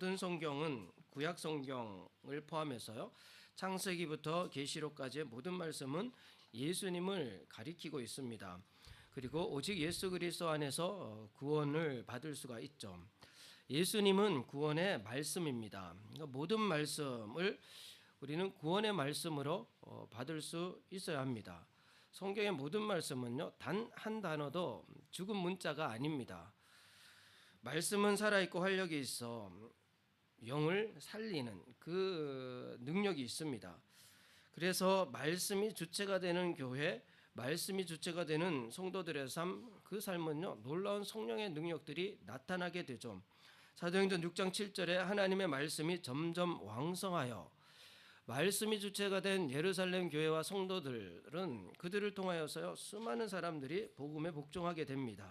모든 성경은 구약 성경을 포함해서요. 창세기부터 계시록까지의 모든 말씀은 예수님을 가리키고 있습니다. 그리고 오직 예수 그리스도 안에서 구원을 받을 수가 있죠. 예수님은 구원의 말씀입니다. 그러니까 모든 말씀을 우리는 구원의 말씀으로 받을 수 있어야 합니다. 성경의 모든 말씀은요, 단 한 단어도 죽은 문자가 아닙니다. 말씀은 살아있고 활력이 있어 영을 살리는 그 능력이 있습니다. 그래서 말씀이 주체가 되는 교회, 말씀이 주체가 되는 성도들의 삶, 그 삶은요, 놀라운 성령의 능력들이 나타나게 되죠. 사도행전 6장 7절에 하나님의 말씀이 점점 왕성하여, 말씀이 주체가 된 예루살렘 교회와 성도들은 그들을 통하여서요, 수많은 사람들이 복음에 복종하게 됩니다.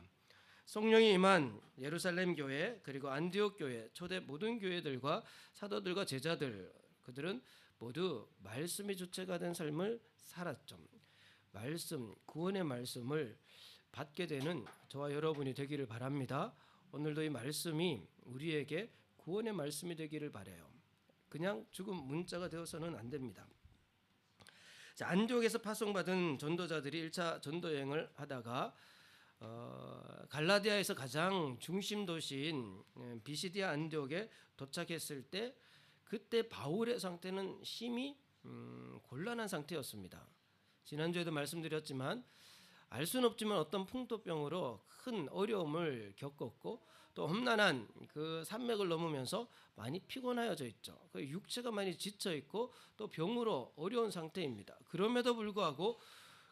성령이 임한 예루살렘 교회, 그리고 안디옥 교회, 초대 모든 교회들과 사도들과 제자들, 그들은 모두 말씀이 주체가 된 삶을 살았죠. 말씀, 구원의 말씀을 받게 되는 저와 여러분이 되기를 바랍니다. 오늘도 이 말씀이 우리에게 구원의 말씀이 되기를 바라요. 그냥 죽은 문자가 되어서는 안 됩니다. 안디옥에서 파송받은 전도자들이 1차 전도 여행을 하다가 갈라디아에서 가장 중심 도시인 비시디아 안디옥에 도착했을 때, 그때 바울의 상태는 심히 곤란한 상태였습니다. 지난주에도 말씀드렸지만 알 수는 없지만 어떤 풍토병으로 큰 어려움을 겪었고, 또 험난한 그 산맥을 넘으면서 많이 피곤하여져 있죠. 그 육체가 많이 지쳐 있고 또 병으로 어려운 상태입니다. 그럼에도 불구하고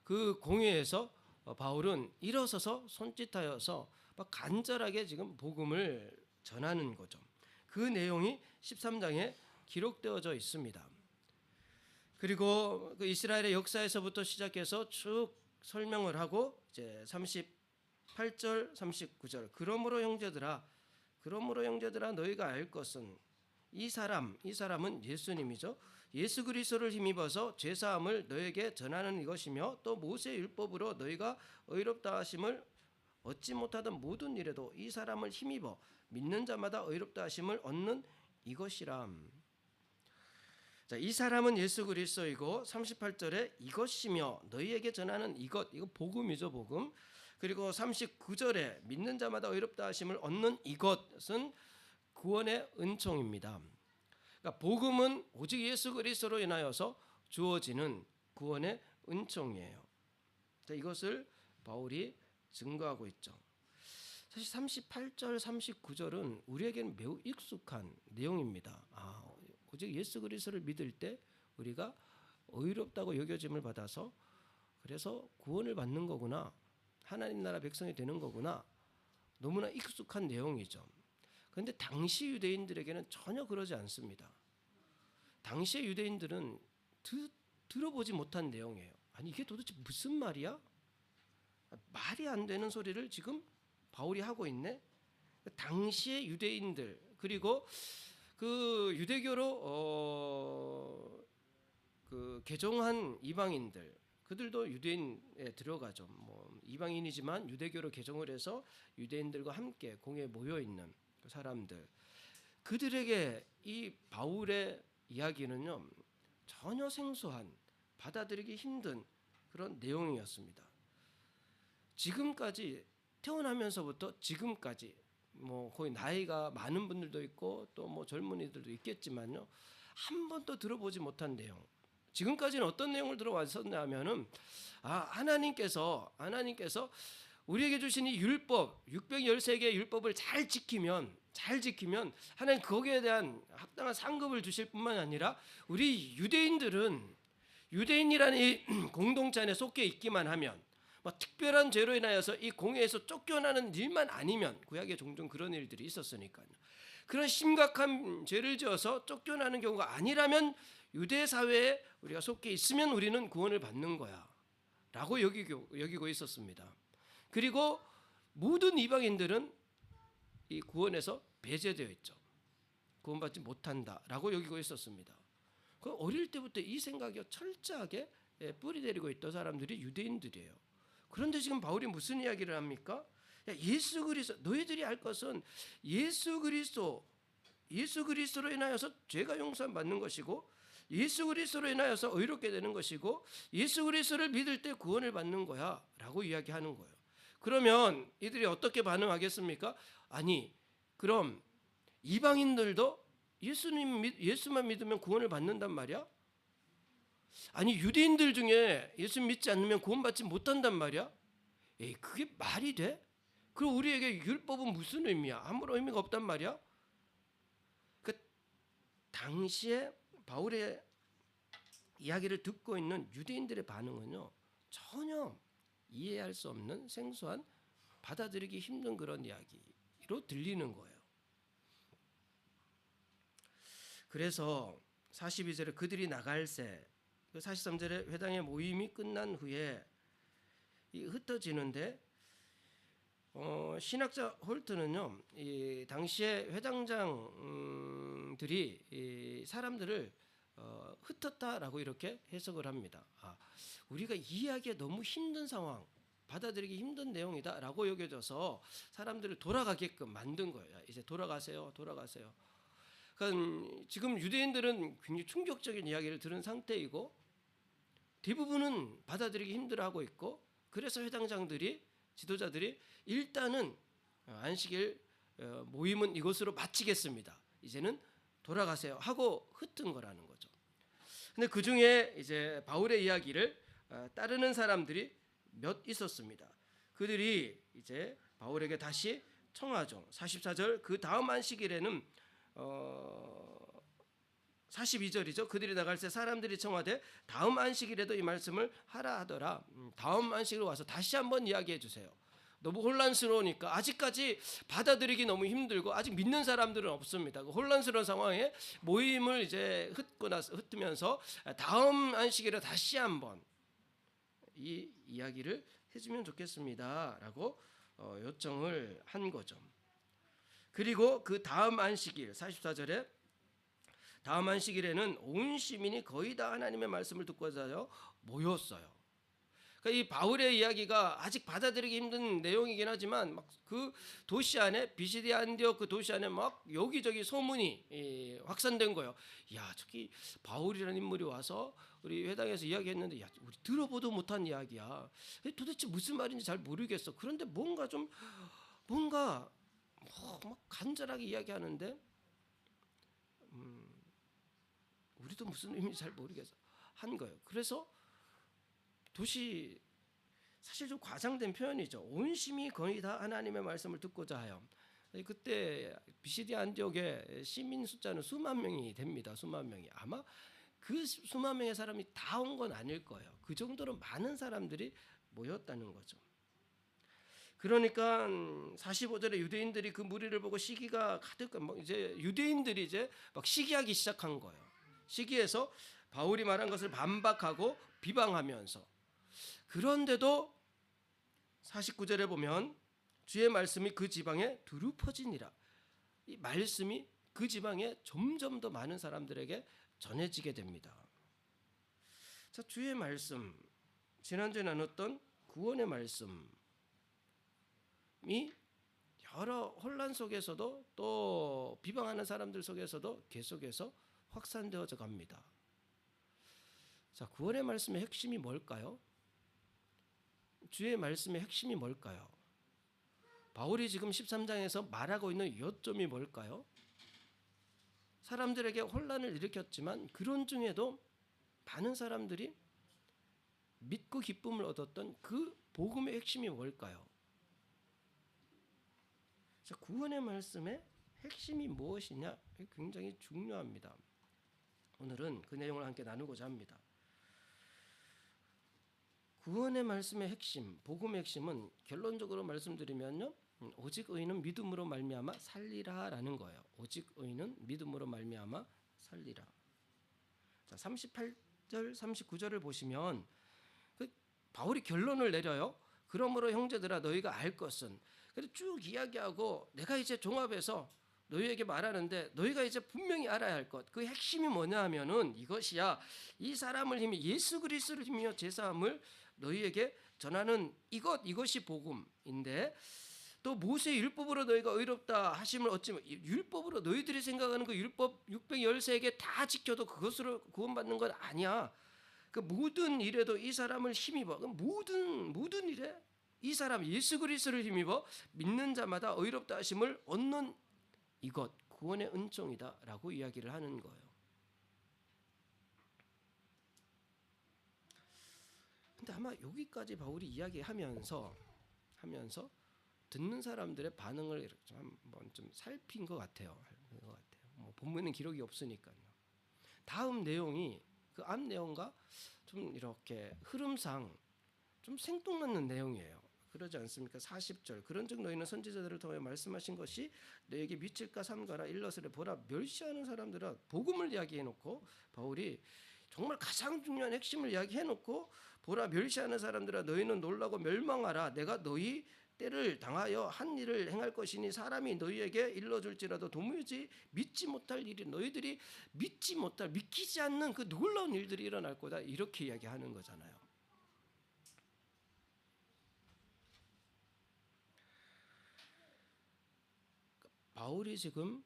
그 공회에서 바울은 일어서서 손짓하여서 막 간절하게 지금 복음을 전하는 거죠. 그 내용이 13장에 기록되어져 있습니다. 그리고 그 이스라엘의 역사에서부터 시작해서 쭉 설명을 하고 이제 38절, 39절, 그러므로 형제들아 너희가 알 것은 이 사람은 예수님이죠. 예수 그리스도를 힘입어서 죄 사함을 너에게 전하는 이것이며, 또 모세 율법으로 너희가 의롭다 하심을 얻지 못하던 모든 일에도 이 사람을 힘입어 믿는 자마다 의롭다 하심을 얻는 이것이라. 자, 이 사람은 예수 그리스도이고, 38절에 이것이며 너희에게 전하는 이거 복음이죠, 복음. 그리고 39절에 믿는 자마다 의롭다 하심을 얻는 이것은 구원의 은총입니다. 그러니까 복음은 오직 예수 그리스도로 인하여서 주어지는 구원의 은총이에요. 이것을 바울이 증거하고 있죠. 사실 38절, 39절은 우리에게는 매우 익숙한 내용입니다. 오직 예수 그리스도를 믿을 때 우리가 의롭다고 여겨짐을 받아서 그래서 구원을 받는 거구나, 하나님 나라 백성이 되는 거구나, 너무나 익숙한 내용이죠. 그런데 당시 유대인들에게는 전혀 그러지 않습니다. 당시의 유대인들은 들어보지 못한 내용이에요. 아니, 이게 도대체 무슨 말이야? 말이 안 되는 소리를 지금 바울이 하고 있네. 당시의 유대인들, 그리고 그 유대교로 그 개종한 이방인들, 그들도 유대인에 들어가죠. 뭐 이방인이지만 유대교로 개종을 해서 유대인들과 함께 공회에 모여 있는 그 사람들, 그들에게 이 바울의 이야기는요, 전혀 생소한, 받아들이기 힘든 그런 내용이었습니다. 지금까지, 태어나면서부터 지금까지, 뭐 거의 나이가 많은 분들도 있고 또 뭐 젊은이들도 있겠지만요, 한 번도 들어보지 못한 내용. 지금까지는 어떤 내용을 들어왔었냐면은 하나님께서 우리에게 주신 이 율법, 613개의 율법을 잘 지키면 하나님 거기에 대한 합당한 상급을 주실 뿐만 아니라, 우리 유대인이라는 이 공동체 안에 속해 있기만 하면, 특별한 죄로 인하여서 이 공회에서 쫓겨나는 일만 아니면, 구약에 종종 그런 일들이 있었으니까요, 그런 심각한 죄를 지어서 쫓겨나는 경우가 아니라면 유대 사회에 우리가 속해 있으면 우리는 구원을 받는 거야 라고 여기고 있었습니다. 그리고 모든 이방인들은 이 구원에서 배제되어 있죠. 구원받지 못한다라고 여기고 있었습니다. 그 어릴 때부터 이 생각이 철저하게 뿌리내리고 있던 사람들이 유대인들이에요. 그런데 지금 바울이 무슨 이야기를 합니까? 예수 그리스도, 너희들이 알 것은 예수 그리스도, 예수 그리스도로 인하여서 죄가 용서를 받는 것이고 예수 그리스도로 인하여서 의롭게 되는 것이고 예수 그리스도를 믿을 때 구원을 받는 거야 라고 이야기하는 거예요. 그러면 이들이 어떻게 반응하겠습니까? 아니 그럼 이방인들도 예수만 믿으면 구원을 받는단 말이야? 아니 유대인들 중에 예수 믿지 않으면 구원받지 못한단 말이야? 에이 그게 말이 돼? 그럼 우리에게 율법은 무슨 의미야? 아무런 의미가 없단 말이야? 그 당시에 바울의 이야기를 듣고 있는 유대인들의 반응은요 전혀 이해할 수 없는 생소한 받아들이기 힘든 그런 이야기로 들리는 거예요. 그래서 42절에 그들이 나갈새 43절에 회당의 모임이 끝난 후에 흩어지는데 신학자 홀트는요 이 당시에 회당장들이 이 사람들을 흩었다라고 이렇게 해석을 합니다. 우리가 이해하기에 너무 힘든 상황, 받아들이기 힘든 내용이다라고 여겨져서 사람들을 돌아가게끔 만든 거예요. 이제 돌아가세요. 그러니까 지금 유대인들은 굉장히 충격적인 이야기를 들은 상태이고 대부분은 받아들이기 힘들어하고 있고 그래서 회당장들이 지도자들이 일단은 안식일 모임은 이것으로 마치겠습니다. 이제는 돌아가세요 하고 흩은 거라는 거죠. 근데 그 중에 이제 바울의 이야기를 따르는 사람들이 몇 있었습니다. 그들이 이제 바울에게 다시 청하죠. 44절 그 다음 안식일에는 42절이죠. 그들이 나갈 때 사람들이 청하되 다음 안식일에도 이 말씀을 하라 하더라. 다음 안식일에 와서 다시 한번 이야기해 주세요. 너무 혼란스러우니까 아직까지 받아들이기 너무 힘들고 아직 믿는 사람들은 없습니다. 그 혼란스러운 상황에 모임을 이제 흩으면서 다음 안식일에 다시 한번 이 이야기를 해주면 좋겠습니다라고 요청을 한 거죠. 그리고 그 다음 안식일 44절에 다음 안식일에는 온 시민이 거의 다 하나님의 말씀을 듣고자 모였어요. 그러니까 이 바울의 이야기가 아직 받아들이기 힘든 내용이긴 하지만 막 그 도시 안에 비시디아 안디옥 그 도시 안에 막 여기저기 소문이 확산된 거예요. 야 저기 바울이라는 인물이 와서 우리 회당에서 이야기했는데 야 우리 들어보도 못한 이야기야. 도대체 무슨 말인지 잘 모르겠어. 그런데 뭔가 막 간절하게 이야기하는데 우리도 무슨 의미인지 잘 모르겠어 한 거예요. 그래서 도시 사실 좀 과장된 표현이죠. 온 심이 거의 다 하나님의 말씀을 듣고자 하여. 그때 비시디아 안디옥의 시민 숫자는 수만 명이 됩니다. 수만 명이. 아마 그 수만 명의 사람이 다 온 건 아닐 거예요. 그 정도로 많은 사람들이 모였다는 거죠. 그러니까 45절에 유대인들이 그 무리를 보고 시기가 가득 이제 유대인들이 이제 막 시기하기 시작한 거예요. 시기해서 바울이 말한 것을 반박하고 비방하면서 그런데도 49절에 보면 주의 말씀이 그 지방에 두루 퍼지니라. 이 말씀이 그 지방에 점점 더 많은 사람들에게 전해지게 됩니다. 자, 주의 말씀 지난주에 나눴던 구원의 말씀이 여러 혼란 속에서도 또 비방하는 사람들 속에서도 계속해서 확산되어져 갑니다. 자, 구원의 말씀의 핵심이 뭘까요? 주의 말씀의 핵심이 뭘까요? 바울이 지금 13장에서 말하고 있는 요점이 뭘까요? 사람들에게 혼란을 일으켰지만 그런 중에도 많은 사람들이 믿고 기쁨을 얻었던 그 복음의 핵심이 뭘까요? 자, 구원의 말씀의 핵심이 무엇이냐? 굉장히 중요합니다. 오늘은 그 내용을 함께 나누고자 합니다. 구원의 말씀의 핵심, 복음의 핵심은 결론적으로 말씀드리면요, 오직 의인은 믿음으로 말미암아 살리라라는 거예요. 오직 의인은 믿음으로 말미암아 살리라. 자, 38절, 39절을 보시면 바울이 결론을 내려요. 그러므로 형제들아 너희가 알 것은, 그래서 쭉 이야기하고 내가 이제 종합해서 너희에게 말하는데 너희가 이제 분명히 알아야 할 것, 그 핵심이 뭐냐 하면은 이것이야. 이 사람을 힘이 예수 그리스도를 힘이여 제사함을 너희에게 전하는 이것이 복음인데, 또 모세의 율법으로 너희가 의롭다 하심을 얻지 율법으로 너희들이 생각하는 그 율법 613개 다 지켜도 그것으로 구원받는 건 아니야. 그 모든 일에도 이 사람을 힘입어. 모든 일에 이 사람 예수 그리스도를 힘입어 믿는 자마다 의롭다 하심을 얻는 이것 구원의 은총이다라고 이야기를 하는 거예요. 근데 아마 여기까지 바울이 이야기하면서 듣는 사람들의 반응을 한번 좀 살핀 것 같아요. 뭐 본문은 기록이 없으니까요. 다음 내용이 그 앞 내용과 좀 이렇게 흐름상 좀 생뚱맞는 내용이에요. 그러지 않습니까? 40절 그런즉 너희는 선지자들을 통해 말씀하신 것이 너에게 미칠까 삼가라 일러스를 보라 멸시하는 사람들아 복음을 이야기해놓고 바울이 정말 가장 중요한 핵심을 이야기해놓고 보라 멸시하는 사람들아 너희는 놀라고 멸망하라 내가 너희 때를 당하여 한 일을 행할 것이니 사람이 너희에게 일러줄지라도 도무지 믿지 못할 일이 너희들이 믿기지 않는 그 놀라운 일들이 일어날 거다 이렇게 이야기하는 거잖아요. 바울이 지금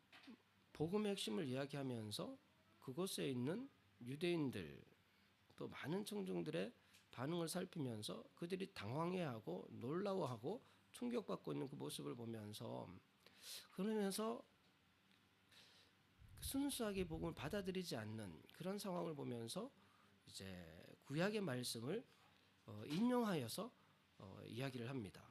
복음의 핵심을 이야기하면서 그곳에 있는 유대인들 또 많은 청중들의 반응을 살피면서 그들이 당황해하고 놀라워하고 충격받고 있는 그 모습을 보면서 그러면서 순수하게 복음을 받아들이지 않는 그런 상황을 보면서 이제 구약의 말씀을 인용하여서 이야기를 합니다.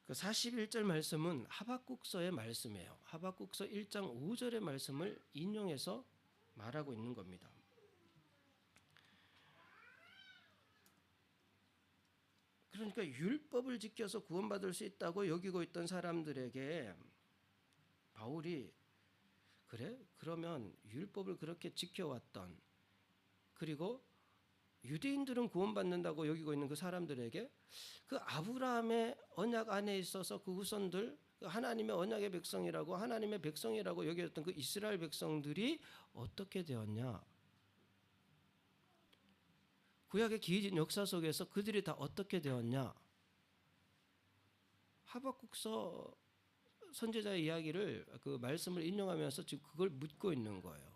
그 41절 말씀은 하박국서의 말씀이에요. 하박국서 1장 5절의 말씀을 인용해서 말하고 있는 겁니다. 그러니까 율법을 지켜서 구원받을 수 있다고 여기고 있던 사람들에게 바울이 그래? 그러면 율법을 그렇게 지켜왔던 그리고 유대인들은 구원받는다고 여기고 있는 그 사람들에게 그 아브라함의 언약 안에 있어서 그 후손들 하나님의 언약의 백성이라고 하나님의 백성이라고 여겼던 그 이스라엘 백성들이 어떻게 되었냐? 구약의 긴 역사 속에서 그들이 다 어떻게 되었냐? 하박국서 선지자의 이야기를 그 말씀을 인용하면서 지금 그걸 묻고 있는 거예요.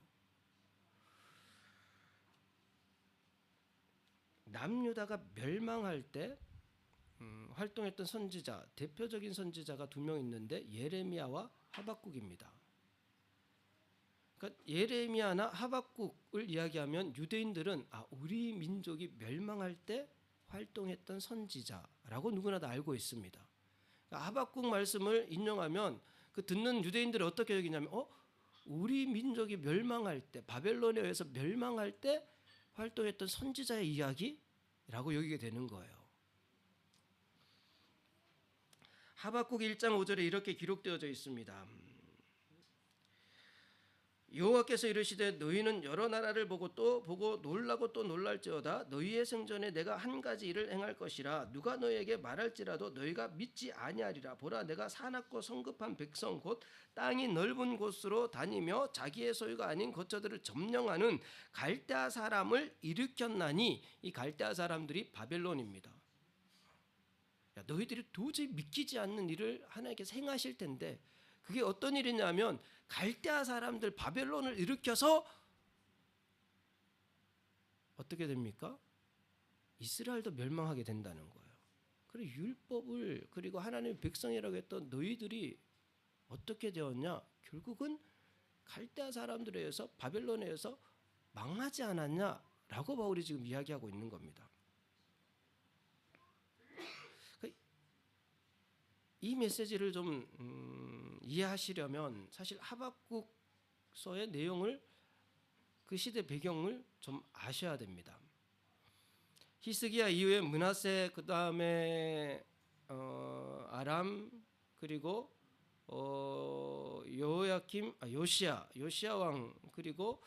남유다가 멸망할 때 활동했던 선지자 대표적인 선지자가 두 명 있는데 예레미야와 하박국입니다. 그러니까 예레미야나 하박국을 이야기하면 유대인들은 우리 민족이 멸망할 때 활동했던 선지자라고 누구나 다 알고 있습니다. 그러니까 하박국 말씀을 인용하면 그 듣는 유대인들이 어떻게 여기냐면 우리 민족이 멸망할 때 바벨론에 의해서 멸망할 때 활동했던 선지자의 이야기라고 여기게 되는 거예요. 하박국 1장 5절에 이렇게 기록되어져 있습니다. 여호와께서 이르시되 너희는 여러 나라를 보고 또 보고 놀라고 또 놀랄지어다 너희의 생전에 내가 한 가지 일을 행할 것이라 누가 너희에게 말할지라도 너희가 믿지 아니하리라 보라 내가 사납고 성급한 백성 곧 땅이 넓은 곳으로 다니며 자기의 소유가 아닌 거처들을 점령하는 갈대아 사람을 일으켰나니 이 갈대아 사람들이 바벨론입니다. 너희들이 도저히 믿기지 않는 일을 하나님께서 행하실 텐데 그게 어떤 일이냐면 갈대아 사람들 바벨론을 일으켜서 어떻게 됩니까? 이스라엘도 멸망하게 된다는 거예요. 그리고 율법을 그리고 하나님의 백성이라고 했던 너희들이 어떻게 되었냐? 결국은 갈대아 사람들에 의해서 바벨론에 의해서 망하지 않았냐라고 바울이 지금 이야기하고 있는 겁니다. 이 메시지를 좀 이해하시려면 사실 하박국서의 내용을 그 시대 배경을 좀 아셔야 됩니다. 히스기야 이후에 므낫세 그 다음에 아람 그리고 요시야 왕 그리고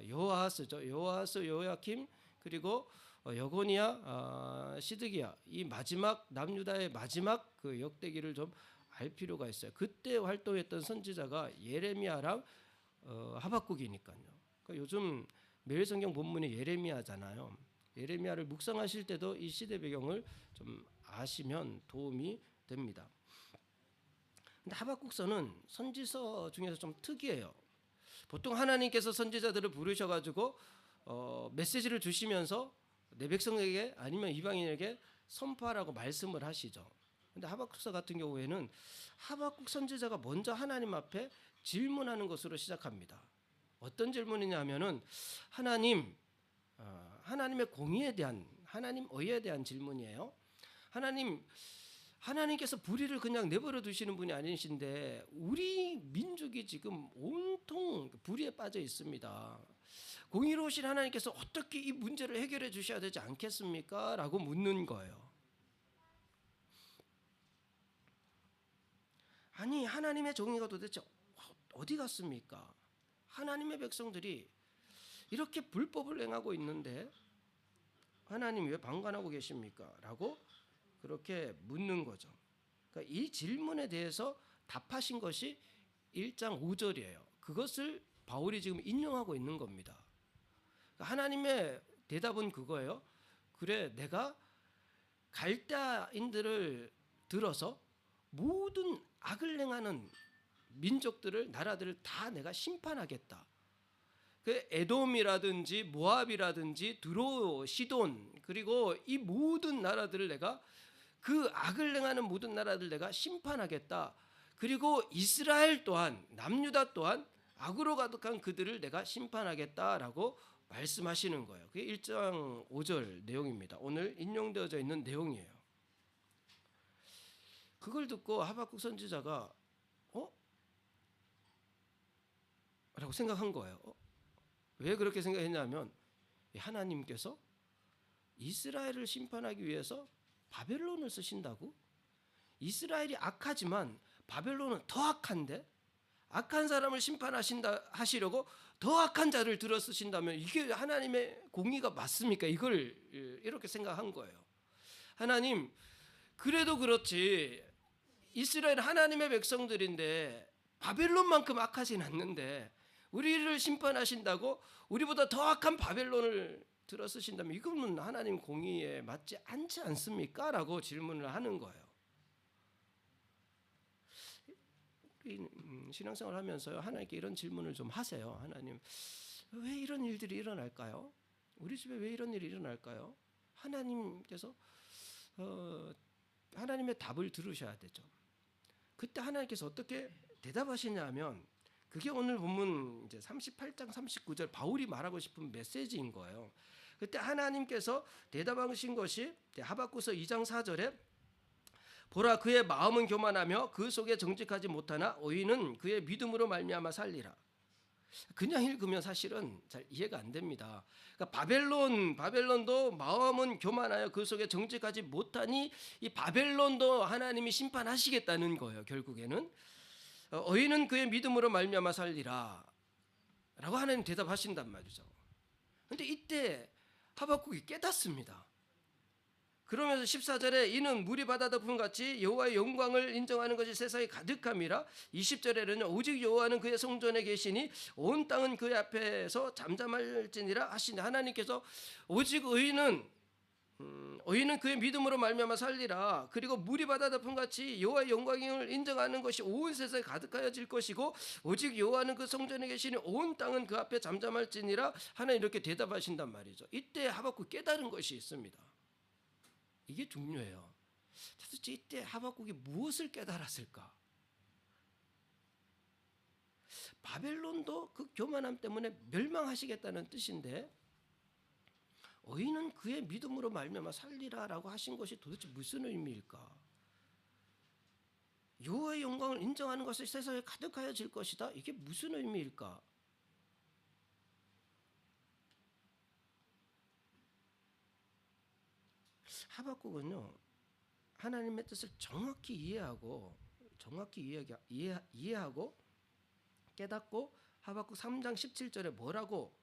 요아하스 요야킴 그리고 여고니야 시드기야 이 마지막 남유다의 마지막 그 역대기를 좀 알 필요가 있어요. 그때 활동했던 선지자가 예레미야랑 하박국이니까요. 그러니까 요즘 매일 성경 본문이 예레미야잖아요. 예레미야를 묵상하실 때도 이 시대 배경을 좀 아시면 도움이 됩니다. 근데 하박국서는 선지서 중에서 좀 특이해요. 보통 하나님께서 선지자들을 부르셔가지고 메시지를 주시면서 내 백성에게 아니면 이방인에게 선포하라고 말씀을 하시죠. 근데 하박국서 같은 경우에는 하박국 선지자가 먼저 하나님 앞에 질문하는 것으로 시작합니다. 어떤 질문이냐면은 하나님의 공의에 대한, 하나님 의에 대한 질문이에요. 하나님께서 불의를 그냥 내버려 두시는 분이 아니신데 우리 민족이 지금 온통 불의에 빠져 있습니다. 공의로우신 하나님께서 어떻게 이 문제를 해결해 주셔야 되지 않겠습니까? 라고 묻는 거예요. 아니, 하나님의 정의가 도대체 어디 갔습니까? 하나님의 백성들이 이렇게 불법을 행하고 있는데 하나님 왜 방관하고 계십니까? 라고 그렇게 묻는 거죠. 그러니까 이 질문에 대해서 답하신 것이 1장 5절이에요. 그것을 바울이 지금 인용하고 있는 겁니다. 그러니까 하나님의 대답은 그거예요. 그래, 내가 갈대아인들을 들어서 모든 악을 행하는 민족들을, 나라들을 다 내가 심판하겠다. 그 에돔이라든지 모압이라든지 드로, 시돈, 그리고 이 모든 나라들을 내가, 그 악을 행하는 모든 나라들 내가 심판하겠다. 그리고 이스라엘 또한, 남유다 또한 악으로 가득한 그들을 내가 심판하겠다라고 말씀하시는 거예요. 그게 1장 5절 내용입니다. 오늘 인용되어져 있는 내용이에요. 그걸 듣고 하박국 선지자가 라고 생각한 거예요. 왜 그렇게 생각했냐면 하나님께서 이스라엘을 심판하기 위해서 바벨론을 쓰신다고? 이스라엘이 악하지만 바벨론은 더 악한데, 악한 사람을 하시려고 더 악한 자를 들어 쓰신다면 이게 하나님의 공의가 맞습니까? 이걸 이렇게 생각한 거예요. 하나님, 그래도 그렇지 이스라엘 하나님의 백성들인데 바벨론만큼 악하진 않는데 우리를 심판하신다고 우리보다 더 악한 바벨론을 들어 쓰신다면 이거는 하나님 공의에 맞지 않지 않습니까? 라고 질문을 하는 거예요. 신앙생활 하면서요, 하나님께 이런 질문을 좀 하세요. 하나님, 왜 이런 일들이 일어날까요? 우리 집에 왜 이런 일이 일어날까요? 하나님께서 하나님의 답을 들으셔야 되죠. 그때 하나님께서 어떻게 대답하시냐면 그게 오늘 본문 이제 38장 39절 바울이 말하고 싶은 메시지인 거예요. 그때 하나님께서 대답하신 것이 하박국서 2장 4절에 보라, 그의 마음은 교만하며 그 속에 정직하지 못하나 의인은 그의 믿음으로 말미암아 살리라. 그냥 읽으면 사실은 잘 이해가 안 됩니다. 그러니까 바벨론도 마음은 교만하여 그 속에 정직하지 못하니 이 바벨론도 하나님이 심판하시겠다는 거예요. 결국에는 의인은 그의 믿음으로 말미암아 살리라 라고 하나님 대답하신단 말이죠. 그런데 이때 하박국이 깨닫습니다. 그러면서 14절에 이는 물이 바다 덮음 같이 여호와의 영광을 인정하는 것이 세상에 가득함이라. 20절에는 오직 여호와는 그의 성전에 계시니 온 땅은 그의 앞에서 잠잠할지니라 하시니, 하나님께서 오직 의인은 그의 믿음으로 말미암아 살리라. 그리고 물이 바다 덮음 같이 여호와의 영광을 인정하는 것이 온 세상에 가득하여질 것이고 오직 여호와는 그 성전에 계시니 온 땅은 그 앞에 잠잠할지니라. 하나님 이렇게 대답하신단 말이죠. 이때 하박국 깨달은 것이 있습니다. 이게 중요해요. 도대체 이때 하박국이 무엇을 깨달았을까? 바벨론도 그 교만함 때문에 멸망하시겠다는 뜻인데 의인은 그의 믿음으로 말미암아 살리라라고 하신 것이 도대체 무슨 의미일까? 여호와의 영광을 인정하는 것이 세상에 가득하여질 것이다. 이게 무슨 의미일까? 하박국은요, 하나님의 뜻을 정확히 이해하고 깨닫고 하박국 3장 17절에 뭐라고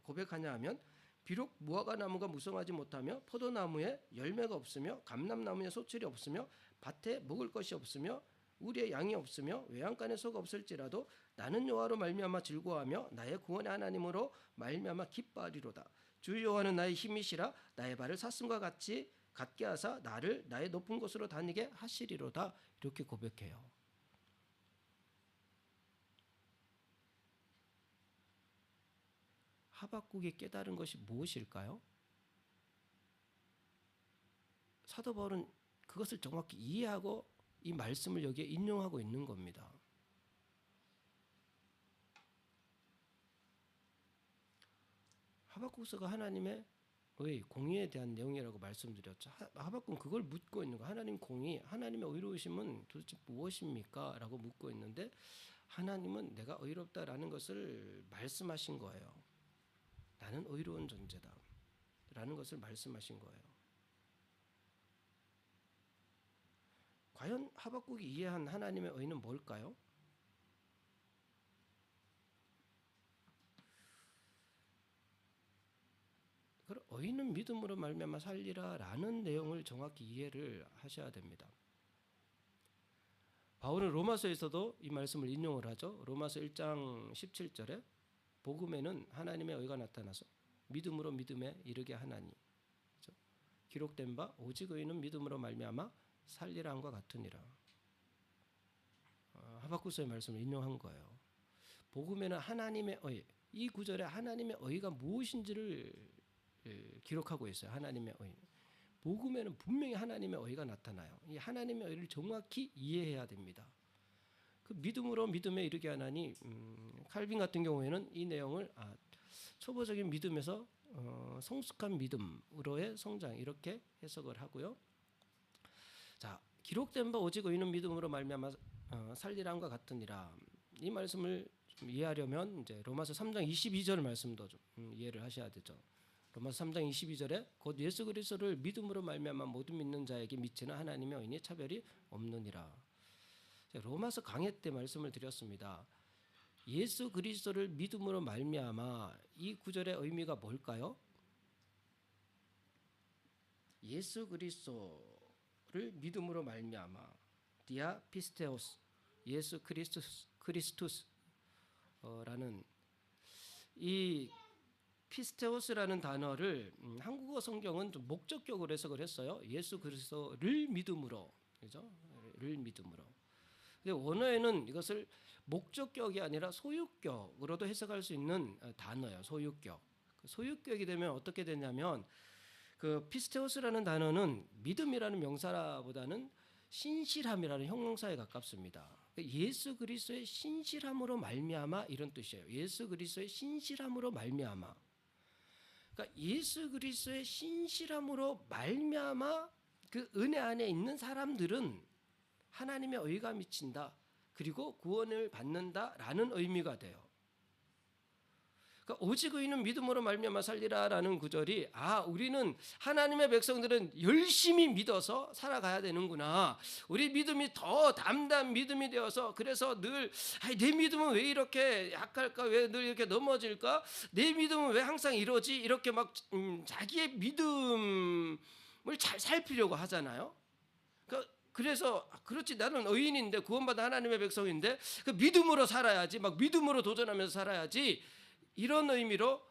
고백하냐 하면 비록 무화과 나무가 무성하지 못하며 포도나무에 열매가 없으며 감람나무에 소출이 없으며 밭에 먹을 것이 없으며 우리의 양이 없으며 외양간에 소가 없을지라도 나는 여호와로 말미암아 즐거워하며 나의 구원의 하나님으로 말미암아 기뻐하리로다. 주 여호와는 나의 힘이시라. 나의 발을 사슴과 같이 갖게 하사 나를 나의 높은 곳으로 다니게 하시리로다. 이렇게 고백해요. 하박국이 깨달은 것이 무엇일까요? 사도 바울은 그것을 정확히 이해하고 이 말씀을 여기에 인용하고 있는 겁니다. 하박국서가 하나님의 의, 공의에 대한 내용이라고 말씀드렸죠. 하박국은 그걸 묻고 있는 거. 하나님 공의, 하나님의 의로우심은 도대체 무엇입니까? 라고 묻고 있는데 하나님은 내가 의롭다라는 것을 말씀하신 거예요. 나는 의로운 존재다 라는 것을 말씀하신 거예요. 과연 하박국이 이해한 하나님의 의는 뭘까요? 그 의는 믿음으로 말미암아 살리라 라는 내용을 정확히 이해를 하셔야 됩니다. 바울은 로마서에서도 이 말씀을 인용을 하죠. 로마서 1장 17절에 복음에는 하나님의 의가 나타나서 믿음으로 믿음에 이르게 하나니, 그렇죠? 기록된 바 오직 의는 믿음으로 말미암아 살리라 함과 같으니라. 하박국서의 말씀을 인용한 거예요. 복음에는 하나님의 의, 이 구절에 하나님의 의가 무엇인지를 기록하고 있어요. 하나님의 의. 복음에는 분명히 하나님의 의가 나타나요. 이 하나님의 의를 정확히 이해해야 됩니다. 그 믿음으로 믿음에 이르게 하나니, 칼빈 같은 경우에는 이 내용을 초보적인 믿음에서 성숙한 믿음으로의 성장, 이렇게 해석을 하고요. 자, 기록된 바 오직 의는 믿음으로 말미암아 살리라 함과 같으니라. 이 말씀을 좀 이해하려면 이제 로마서 3장 22절 말씀도 좀 이해를 하셔야 되죠. 로마서 3장 22절에 곧 예수 그리스도를 믿음으로 말미암아 모든 믿는 자에게 미치는 하나님의 의인이 차별이 없느니라. 로마서 강해 때 말씀을 드렸습니다. 예수 그리스도를 믿음으로 말미암아, 이 구절의 의미가 뭘까요? 예수 그리스도를 믿음으로 말미암아, 디아 피스테오스, 예수 크리스투스라는 이 피스테오스라는 단어를 한국어 성경은 좀 목적격으로 해석을 했어요. 예수 그리스도를 믿음으로, 그죠? 를 믿음으로. 근데 원어에는 이것을 목적격이 아니라 소유격으로도 해석할 수 있는 단어예요. 소유격. 소유격이 되면 어떻게 되냐면, 그 피스테오스라는 단어는 믿음이라는 명사보다는 신실함이라는 형용사에 가깝습니다. 예수 그리스도의 신실함으로 말미암아, 이런 뜻이에요. 예수 그리스도의 신실함으로 말미암아. 그러니까 예수 그리스도의 신실함으로 말미암아 그 은혜 안에 있는 사람들은 하나님의 의가 미친다, 그리고 구원을 받는다라는 의미가 돼요. 그러니까 오직 의는 믿음으로 말미암아 살리라라는 구절이, 우리는 하나님의 백성들은 열심히 믿어서 살아가야 되는구나. 우리 믿음이 더 담대한 믿음이 되어서, 그래서 늘 내 믿음은 왜 이렇게 약할까? 왜 늘 이렇게 넘어질까? 내 믿음은 왜 항상 이러지? 이렇게 막 자기의 믿음을 잘 살피려고 하잖아요. 그래서 그렇지, 나는 의인인데 구원받은 하나님의 백성인데 그 믿음으로 살아야지, 막 믿음으로 도전하면서 살아야지, 이런 의미로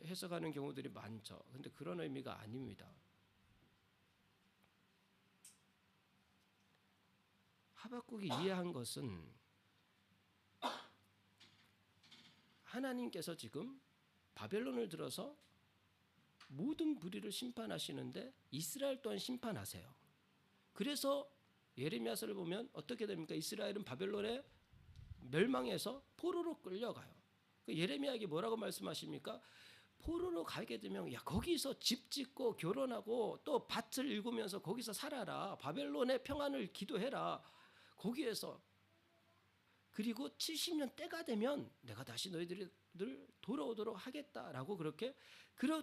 해석하는 경우들이 많죠. 근데 그런 의미가 아닙니다. 하박국이 이해한 것은 하나님께서 지금 바벨론을 들어서 모든 불의를 심판하시는데 이스라엘 또한 심판하세요. 그래서 예레미야서를 보면 어떻게 됩니까? 이스라엘은 바벨론에 멸망해서 포로로 끌려가요. 예레미야에게 뭐라고 말씀하십니까? 포로로 가게 되면 거기서 집 짓고 결혼하고 또 밭을 일구면서 거기서 살아라. 바벨론의 평안을 기도해라. 거기에서. 그리고 70년 때가 되면 내가 다시 너희들이 돌아오도록 하겠다라고, 그렇게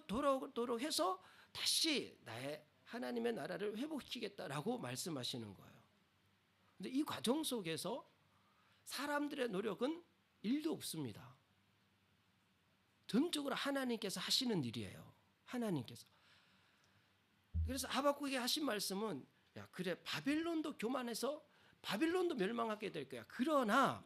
돌아오도록 해서 다시 나의 하나님의 나라를 회복시키겠다라고 말씀하시는 거예요. 근데 이 과정 속에서 사람들의 노력은 일도 없습니다. 전적으로 하나님께서 하시는 일이에요. 하나님께서. 그래서 하박국에게 하신 말씀은, 그래, 바벨론도 교만해서 바벨론도 멸망하게 될 거야. 그러나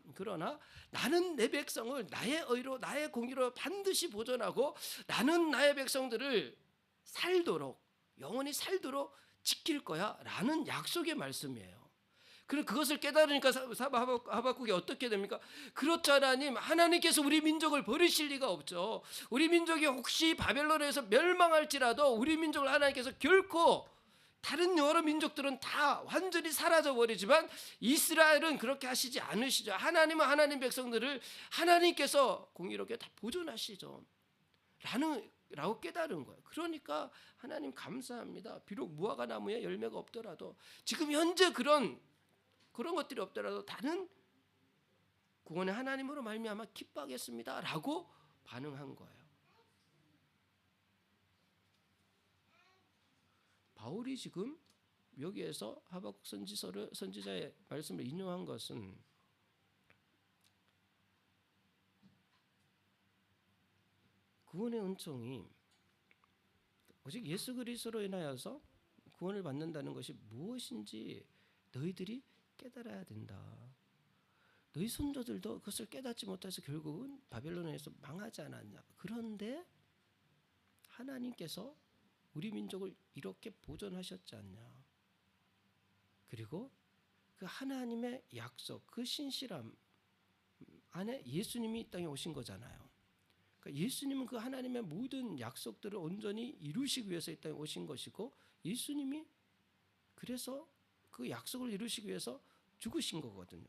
나는 내 백성을 나의 의로, 나의 공의로 반드시 보존하고 나는 나의 백성들을 살도록, 영원히 살도록 지킬 거야 라는 약속의 말씀이에요. 그리고 그것을 깨달으니까 하박국이 어떻게 됩니까? 그렇죠 하나님, 하나님께서 우리 민족을 버리실 리가 없죠. 우리 민족이 혹시 바벨론에서 멸망할지라도 우리 민족을 하나님께서 결코, 다른 여러 민족들은 다 완전히 사라져버리지만 이스라엘은 그렇게 하시지 않으시죠. 하나님은 하나님 백성들을 하나님께서 공의롭게 다 보존하시죠 라고 깨달은 거예요. 그러니까 하나님 감사합니다. 비록 무화과 나무에 열매가 없더라도, 지금 현재 그런 것들이 없더라도 다른 구원의 하나님으로 말미암아 기뻐하겠습니다 라고 반응한 거예요. 바울이 지금 여기에서 하박국 선지자의 말씀을 인용한 것은 구원의 은총이 오직 예수 그리스도로 인하여서 구원을 받는다는 것이 무엇인지 너희들이 깨달아야 된다. 너희 선조들도 그것을 깨닫지 못해서 결국은 바벨론에서 망하지 않았냐. 그런데 하나님께서 우리 민족을 이렇게 보존하셨지 않냐. 그리고 그 하나님의 약속, 그 신실함 안에 예수님이 이 땅에 오신 거잖아요. 그러니까 예수님은 그 하나님의 모든 약속들을 온전히 이루시기 위해서 이 땅에 오신 것이고, 예수님이 그래서 그 약속을 이루시기 위해서 죽으신 거거든요.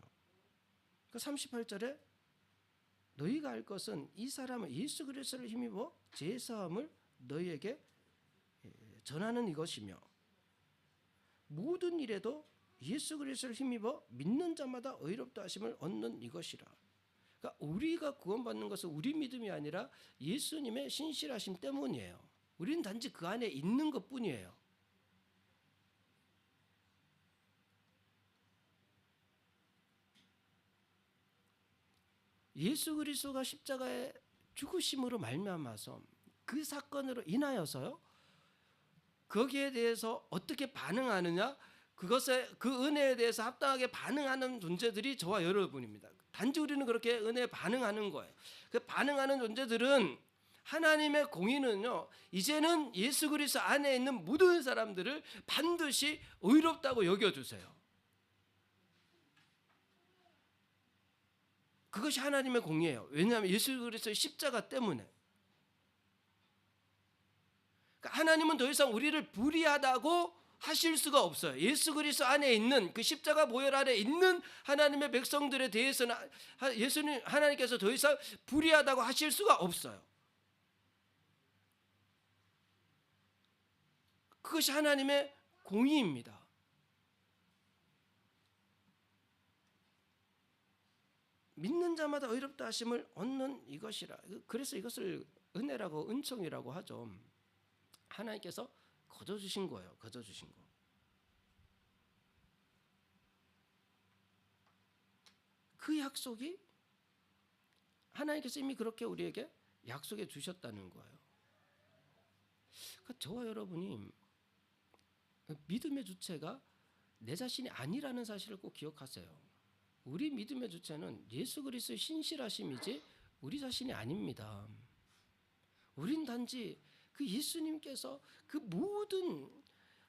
그 38절에 너희가 알 것은 이 사람은 예수 그리스도를 힘입어 제사함을 너희에게 전하는 이것이며 모든 일에도 예수 그리스도를 힘입어 믿는 자마다 의롭다 하심을 얻는 이것이라. 그러니까 우리가 구원받는 것은 우리 믿음이 아니라 예수님의 신실하심 때문이에요. 우리는 단지 그 안에 있는 것뿐이에요. 예수 그리스도가 십자가에 죽으심으로 말미암아서 그 사건으로 인하여서요, 거기에 대해서 어떻게 반응하느냐, 그것에, 그 은혜에 대해서 합당하게 반응하는 존재들이 저와 여러분입니다. 단지 우리는 그렇게 은혜에 반응하는 거예요. 그 반응하는 존재들은 하나님의 공의는요, 이제는 예수 그리스도 안에 있는 모든 사람들을 반드시 의롭다고 여겨주세요. 그것이 하나님의 공의예요. 왜냐하면 예수 그리스도의 십자가 때문에. 그러니까 하나님은 더 이상 우리를 불의하다고 하실 수가 없어요. 예수 그리스도 안에 있는, 그 십자가 보혈 안에 있는 하나님의 백성들에 대해서는 예수님, 하나님께서 더 이상 불의하다고 하실 수가 없어요. 그것이 하나님의 공의입니다. 믿는 자마다 의롭다 하심을 얻는 이것이라. 그래서 이것을 은혜라고, 은총이라고 하죠. 하나님께서 거저주신 거예요. 거저주신 거. 그 약속이 하나님께서 이미 그렇게 우리에게 약속해 주셨다는 거예요. 그러니까 저와 여러분이 믿음의 주체가 내 자신이 아니라는 사실을 꼭 기억하세요. 우리 믿음의 주체는 예수 그리스도의 신실하심이지 우리 자신이 아닙니다. 우린 단지 그 예수님께서 그 모든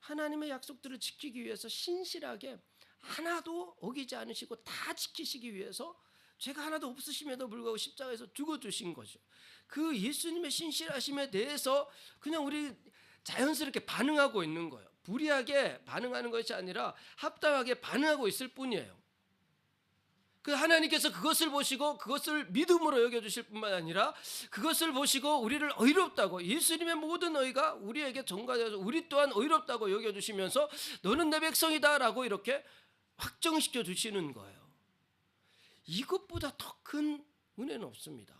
하나님의 약속들을 지키기 위해서 신실하게 하나도 어기지 않으시고 다 지키시기 위해서 죄가 하나도 없으심에도 불구하고 십자가에서 죽어주신 거죠. 그 예수님의 신실하심에 대해서 그냥 우리 자연스럽게 반응하고 있는 거예요. 불의하게 반응하는 것이 아니라 합당하게 반응하고 있을 뿐이에요. 그 하나님께서 그것을 보시고 그것을 믿음으로 여겨주실 뿐만 아니라 그것을 보시고 우리를 의롭다고, 예수님의 모든 의가 우리에게 전가되어서 우리 또한 의롭다고 여겨주시면서 너는 내 백성이다 라고 이렇게 확정시켜 주시는 거예요. 이것보다 더 큰 은혜는 없습니다.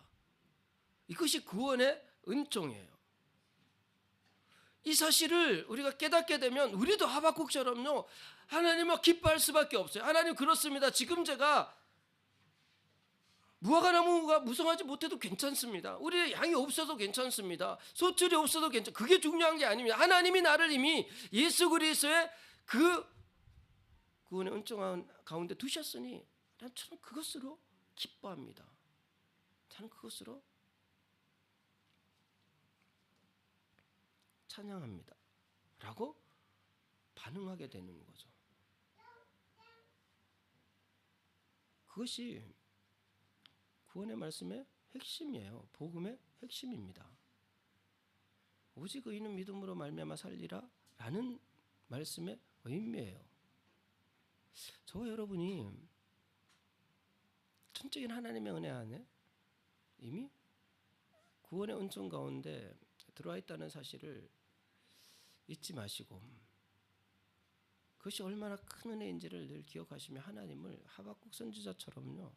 이것이 구원의 은총이에요. 이 사실을 우리가 깨닫게 되면 우리도 하박국처럼요, 하나님을 기뻐할 수밖에 없어요. 하나님, 그렇습니다. 지금 제가 무화과 나무가 무성하지 못해도 괜찮습니다. 우리 양이 없어도 괜찮습니다. 소출이 없어도 그게 중요한 게 아닙니다. 하나님이 나를 이미 예수 그리스도의 그 구원의 은총 가운데 두셨으니 저는 그것으로 기뻐합니다. 저는 그것으로 찬양합니다. 라고 반응하게 되는 거죠. 그것이 구원의 말씀의 핵심이에요. 복음의 핵심입니다. 오직 의인은 믿음으로 말미암아 살리라 라는 말씀의 의미예요. 저와 여러분이 전적인 하나님의 은혜 안에 이미 구원의 은총 가운데 들어와 있다는 사실을 잊지 마시고, 그것이 얼마나 큰 은혜인지를 늘 기억하시며 하나님을 하박국 선지자처럼요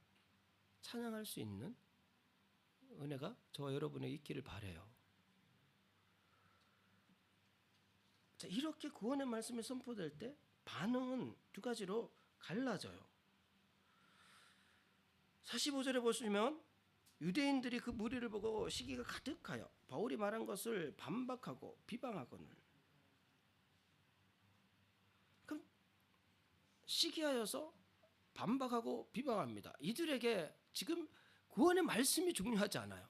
찬양할 수 있는 은혜가 저와 여러분에게 있기를 바라요. 자, 이렇게 구원의 말씀이 선포될 때 반응은 두 가지로 갈라져요. 45절에 보시면 유대인들이 그 무리를 보고 시기가 가득하여 바울이 말한 것을 반박하고 비방하거늘. 그럼 시기하여서 반박하고 비방합니다. 이들에게 지금 구원의 말씀이 중요하지 않아요.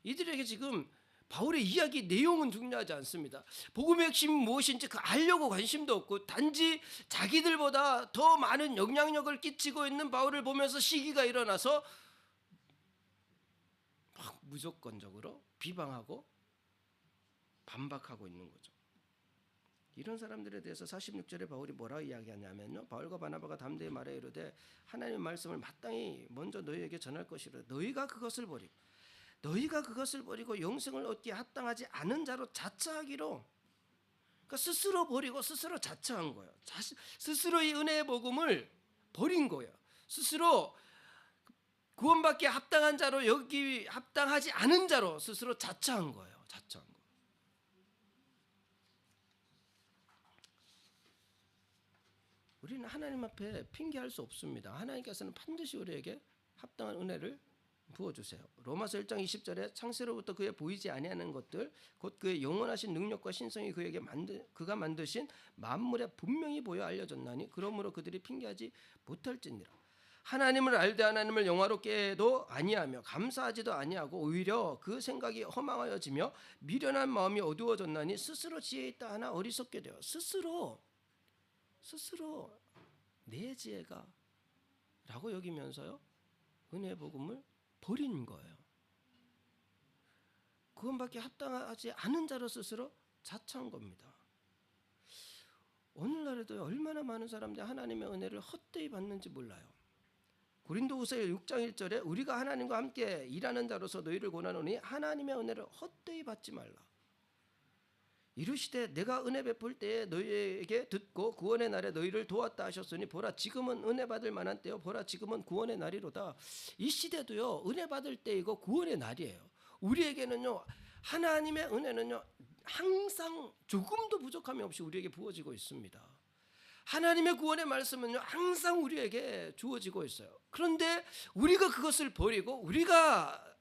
이들에게 지금 바울의 이야기 내용은 중요하지 않습니다. 복음의 핵심이 무엇인지 그 알려고 관심도 없고, 단지 자기들보다 더 많은 영향력을 끼치고 있는 바울을 보면서 시기가 일어나서 막 무조건적으로 비방하고 반박하고 있는 거죠. 이런 사람들에 대해서 46절에 바울이 뭐라고 이야기하냐면요, 바울과 바나바가 담대히 말해 이르되 하나님의 말씀을 마땅히 먼저 너희에게 전할 것이라. 너희가 그것을 버리고 영생을 얻기에 합당하지 않은 자로 자처하기로. 그러니까 스스로 버리고 스스로 자처한 거예요. 스스로 이 은혜의 복음을 버린 거예요. 스스로 구원받기에 합당한 자로 여기 합당하지 않은 자로 스스로 자처한 거예요. 자처한 거. 우리는 하나님 앞에 핑계할 수 없습니다. 하나님께서는 반드시 우리에게 합당한 은혜를 부어주세요. 로마서 1장 20절에 창세로부터 그의 보이지 아니하는 것들 곧 그의 영원하신 능력과 신성이 그가 만드신 만물에 분명히 보여 알려졌나니 그러므로 그들이 핑계하지 못할지니라. 하나님을 알되 하나님을 영화롭게 해도 아니하며 감사하지도 아니하고 오히려 그 생각이 허망하여지며 미련한 마음이 어두워졌나니 스스로 지혜 있다 하나 어리석게 되어 스스로 내 지혜가 라고 여기면서요 은혜의 복음을 버린 거예요. 구원받기 합당하지 않은 자로 스스로 자처한 겁니다. 오늘날에도 얼마나 많은 사람들이 하나님의 은혜를 헛되이 받는지 몰라요. 고린도후서 6장 1절에 우리가 하나님과 함께 일하는 자로서 너희를 권하노니 하나님의 은혜를 헛되이 받지 말라. 이르시되 내가 은혜 베풀 때에 너희에게 듣고 구원의 날에 너희를 도왔다 하셨으니 보라 지금은 은혜 받을 만한 때요 보라 지금은 구원의 날이로다. 이 시대도요 은혜 받을 때이고 구원의 날이에요. 우리에게는요 하나님의 은혜는요 항상 조금도 부족함이 없이 우리에게 부어지고 있습니다. 하나님의 구원의 말씀은요 항상 우리에게 주어지고 있어요. 그런데 우리가 그것을 버리고 우리가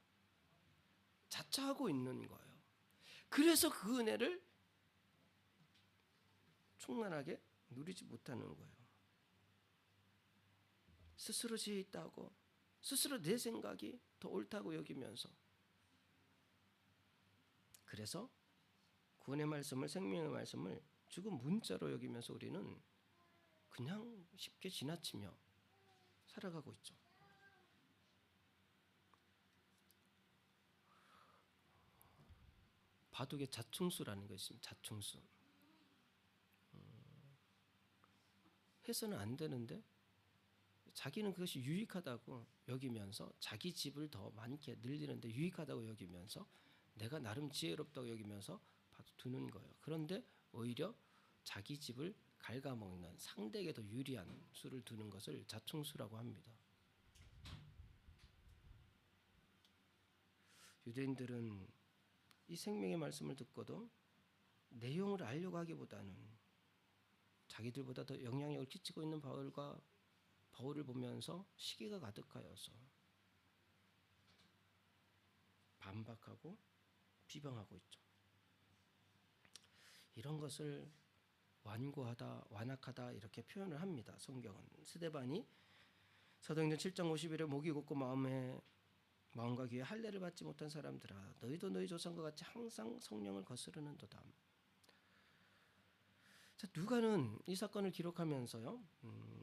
자처하고 있는 거예요. 그래서 그 은혜를 충만하게 누리지 못하는 거예요. 스스로 지혜 있다고 스스로 내 생각이 더 옳다고 여기면서, 그래서 구원의 말씀을 생명의 말씀을 죽은 문자로 여기면서 우리는 그냥 쉽게 지나치며 살아가고 있죠. 바둑의 자충수라는 것이 있습니다. 자충수. 해서는 안 되는데 자기는 그것이 유익하다고 여기면서 자기 집을 더 많게 늘리는데 유익하다고 여기면서 내가 나름 지혜롭다고 여기면서 두는 거예요. 그런데 오히려 자기 집을 갉아먹는 상대에게 더 유리한 수를 두는 것을 자충수라고 합니다. 유대인들은 이 생명의 말씀을 듣고도 내용을 알려고 하기보다는 자기들보다 더 영향력을 끼치고 있는 바울을 보면서 시기가 가득하여서 반박하고 비방하고 있죠. 이런 것을 완고하다, 완악하다 이렇게 표현을 합니다. 성경은. 스데반이 사도행전 7장 51에 목이 곧고 마음과 귀에 할례를 받지 못한 사람들아 너희도 너희 조상과 같이 항상 성령을 거스르는도다. 자, 누가는 이 사건을 기록하면서요,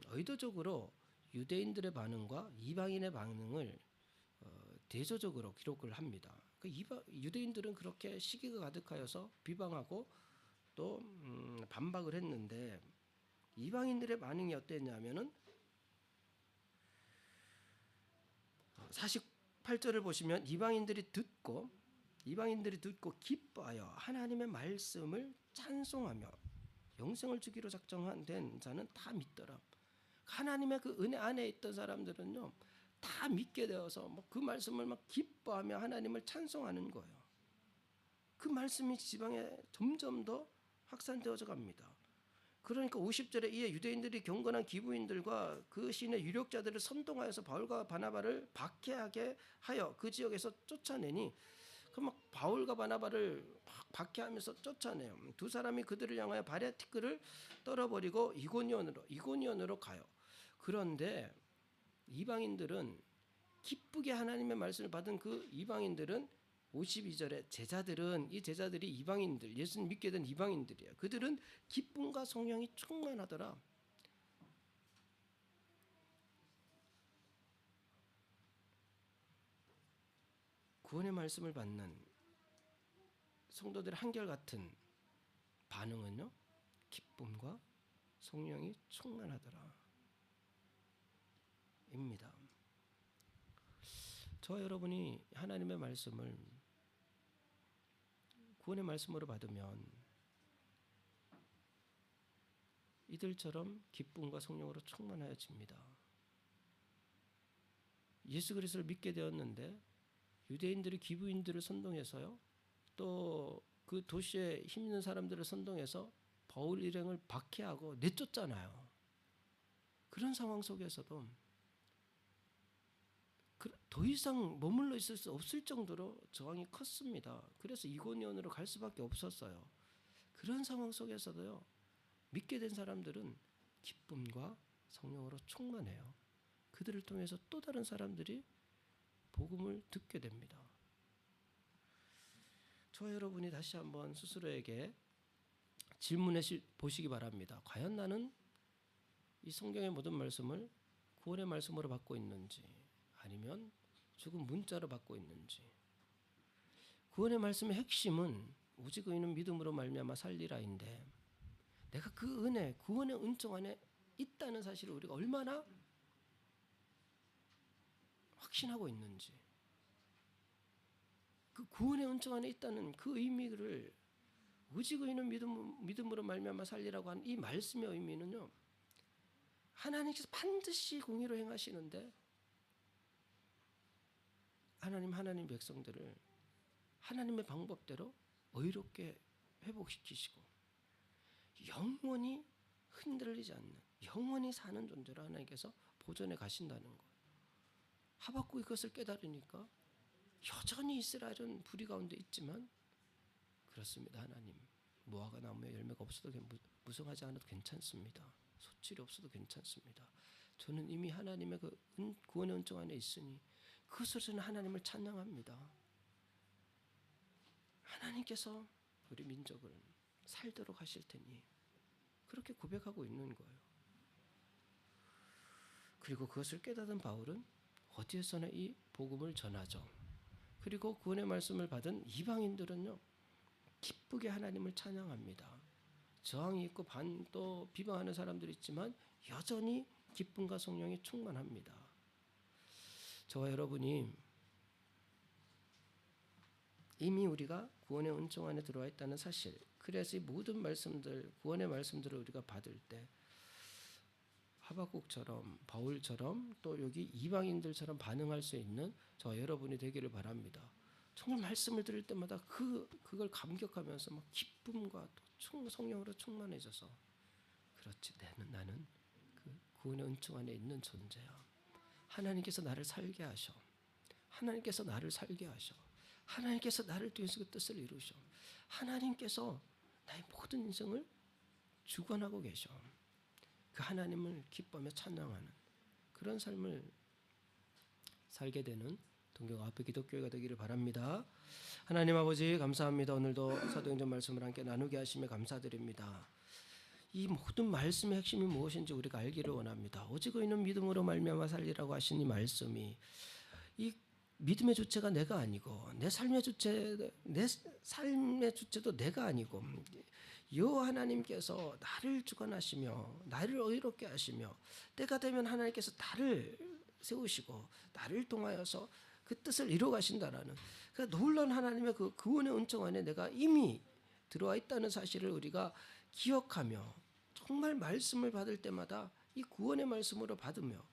의도적으로 유대인들의 반응과 이방인의 반응을 대조적으로 기록을 합니다. 유대인들은 그렇게 시기가 가득하여서 비방하고 또 반박을 했는데, 이방인들의 반응이 어땠냐면은 48절을 보시면 이방인들이 듣고 기뻐하여 하나님의 말씀을 찬송하며 영생을 주기로 작정된 자는 다 믿더라. 하나님의 그 은혜 안에 있던 사람들은요, 다 믿게 되어서 그 말씀을 막 기뻐하며 하나님을 찬송하는 거예요. 그 말씀이 지방에 점점 더 확산되어져 갑니다. 그러니까 50절에 이에 유대인들이 경건한 기부인들과 그 시인의 유력자들을 선동하여서 바울과 바나바를 박해하게 하여 그 지역에서 쫓아내니, 막 바울과 바나바를 박해하면서 쫓아내요. 두 사람이 그들을 향하여 발의 티끌을 떨어버리고 이고니온으로 가요. 그런데 이방인들은 기쁘게 하나님의 말씀을 받은 그 이방인들은 52절에 이 제자들이 이방인들, 예수님 믿게 된 이방인들이에요. 그들은 기쁨과 성령이 충만하더라. 구원의 말씀을 받는 성도들의 한결같은 반응은요, 기쁨과 성령이 충만하더라 입니다. 저와 여러분이 하나님의 말씀을 구원의 말씀으로 받으면 이들처럼 기쁨과 성령으로 충만하여집니다. 예수 그리스도를 믿게 되었는데 유대인들이 기부인들을 선동해서요, 또 그 도시에 힘 있는 사람들을 선동해서 바울 일행을 박해하고 내쫓잖아요. 그런 상황 속에서도 더 이상 머물러 있을 수 없을 정도로 저항이 컸습니다. 그래서 이고니온으로 갈 수밖에 없었어요. 그런 상황 속에서도요, 믿게 된 사람들은 기쁨과 성령으로 충만해요. 그들을 통해서 또 다른 사람들이 복음을 듣게 됩니다. 저와 여러분이 다시 한번 스스로에게 질문해 보시기 바랍니다. 과연 나는 이 성경의 모든 말씀을 구원의 말씀으로 받고 있는지, 아니면 죽은 문자로 받고 있는지. 구원의 말씀의 핵심은 오직 의인은 믿음으로 말미암아 살리라인데, 내가 그 은혜, 구원의 은총 안에 있다는 사실을 우리가 얼마나 확신하고 있는지, 그 구원의 은총 안에 있다는 그 의미를, 오직 의인은 믿음으로 말미암아 살리라고 하는 이 말씀의 의미는요, 하나님께서 반드시 공의로 행하시는데 하나님 백성들을 하나님의 방법대로 의롭게 회복시키시고 영원히 흔들리지 않는, 영원히 사는 존재로 하나님께서 보존해 가신다는 거예요. 하박국이 그것을 깨달으니까 여전히 이스라엘은 불의 가운데 있지만, 그렇습니다. 하나님, 무화과 나무에 열매가 없어도 무성하지 않아도 괜찮습니다. 소출이 없어도 괜찮습니다. 저는 이미 하나님의 그 구원의 은총 안에 있으니 그것으로 저는 하나님을 찬양합니다. 하나님께서 우리 민족을 살도록 하실 테니, 그렇게 고백하고 있는 거예요. 그리고 그것을 깨닫은 바울은 어디에서나 이 복음을 전하죠. 그리고 구원의 말씀을 받은 이방인들은요, 기쁘게 하나님을 찬양합니다. 저항이 있고 또 비방하는 사람들이 있지만 여전히 기쁨과 성령이 충만합니다. 저와 여러분이 이미 우리가 구원의 은총 안에 들어와 있다는 사실, 그래서 이 모든 말씀들, 구원의 말씀들을 우리가 받을 때 하박국처럼, 바울처럼, 또 여기 이방인들처럼 반응할 수 있는 저와 여러분이 되기를 바랍니다. 정말 말씀을 들을 때마다 그걸 감격하면서 막 기쁨과 또 성령으로 충만해져서, 그렇지, 나는 그 구원의 은총 안에 있는 존재야. 하나님께서 나를 살게 하셔. 하나님께서 나를 살게 하셔. 하나님께서 나를 통해서 그 뜻을 이루셔. 하나님께서 나의 모든 인생을 주관하고 계셔. 그 하나님을 기뻐하며 찬양하는 그런 삶을 살게 되는 동경 앞에 기독교회가 되기를 바랍니다. 하나님 아버지, 감사합니다. 오늘도 사도행전 말씀을 함께 나누게 하시며 감사드립니다. 이 모든 말씀의 핵심이 무엇인지 우리가 알기를 원합니다. 오직 의인은 믿음으로 말미암아 살리라고 하신 이 말씀이, 이 믿음의 주체가 내가 아니고 내 삶의 주체도 내가 아니고 여호와 하나님께서 나를 주관하시며 나를 의롭게 하시며 때가 되면 하나님께서 나를 세우시고 나를 통하여서 그 뜻을 이루어 가신다라는 그 놀라운 하나님의 그 구원의 은총 안에 내가 이미 들어와 있다는 사실을 우리가 기억하며 정말 말씀을 받을 때마다 이 구원의 말씀으로 받으며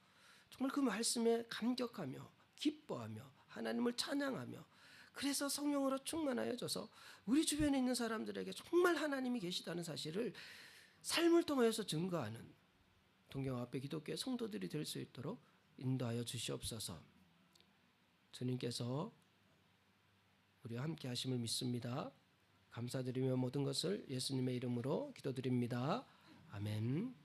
정말 그 말씀에 감격하며 기뻐하며 하나님을 찬양하며 그래서 성령으로 충만하여져서 우리 주변에 있는 사람들에게 정말 하나님이 계시다는 사실을 삶을 통하여서 증거하는 동경 앞에 기독교의 성도들이 될 수 있도록 인도하여 주시옵소서. 주님께서 우리와 함께 하심을 믿습니다. 감사드리며 모든 것을 예수님의 이름으로 기도드립니다. 아멘.